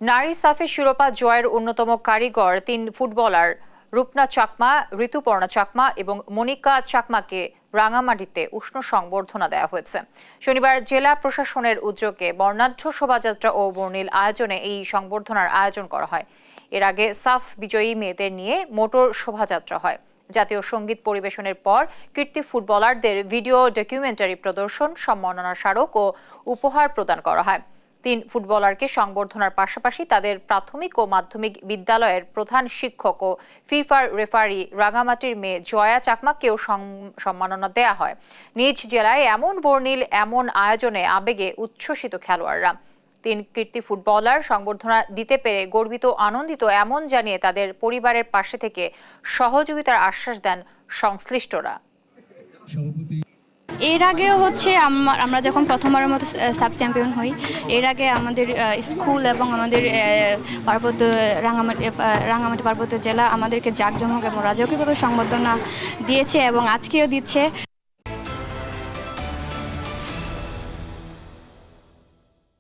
নারী সাফে শিরোপা জয়ের অন্যতম কারিগর ৩ ফুটবলার রূপনা চাকমা, ঋতুপর্ণা চাকমা এবং মনিকা চাকমাকে রাঙামাটিতে উষ্ণ সংবর্ধনা দেওয়া হয়েছে। শনিবার জেলা প্রশাসনের উদ্যোগে বর্ণাঢ্য শোভাযাত্রা ও বর্ণিল আয়োজনে এই সংবর্ধনার আয়োজন করা হয়। এর আগে সাফ বিজয়ী মেয়েদের নিয়ে মোটর শোভাযাত্রা হয়। জাতীয় সঙ্গীত পরিবেশনের পর কীর্তি ফুটবলারদের ভিডিও ডকুমেন্টারি প্রদর্শন, সম্মাননা স্মারক ও উপহার প্রদান করা হয়। ৩ ফুটবলারকে সংবর্ধনার পাশাপাশি তাদের প্রাথমিক ও মাধ্যমিক বিদ্যালয়ের প্রধান শিক্ষক ও ফিফার রেফারি রাঙামাটির মেয়ে জয়া চাকমাকেও সম্মাননা দেয়া হয়। নিজ জেলায় এমন বর্ণিল এমন আয়োজনে আবেগে উচ্ছ্বসিত খেলোয়াড়রা। ৩ কীর্তি ফুটবলার সংবর্ধনা দিতে পেরে গর্বিত, আনন্দিত এমন জানিয়ে তাদের পরিবারের পাশে থেকে সহযোগিতার আশ্বাস দেন সংশ্লিষ্টরা। এর আগেও আমরা যখন প্রথমবারের মতো সাব চ্যাম্পিয়ন হই, এর আগে আমাদের স্কুল এবং আমাদের রাঙামাটি পার্বত্য জেলা আমাদেরকে জাঁকজমক এবং রাজকীয়ভাবে সংবর্ধনা দিয়েছে এবং আজকেও দিচ্ছে।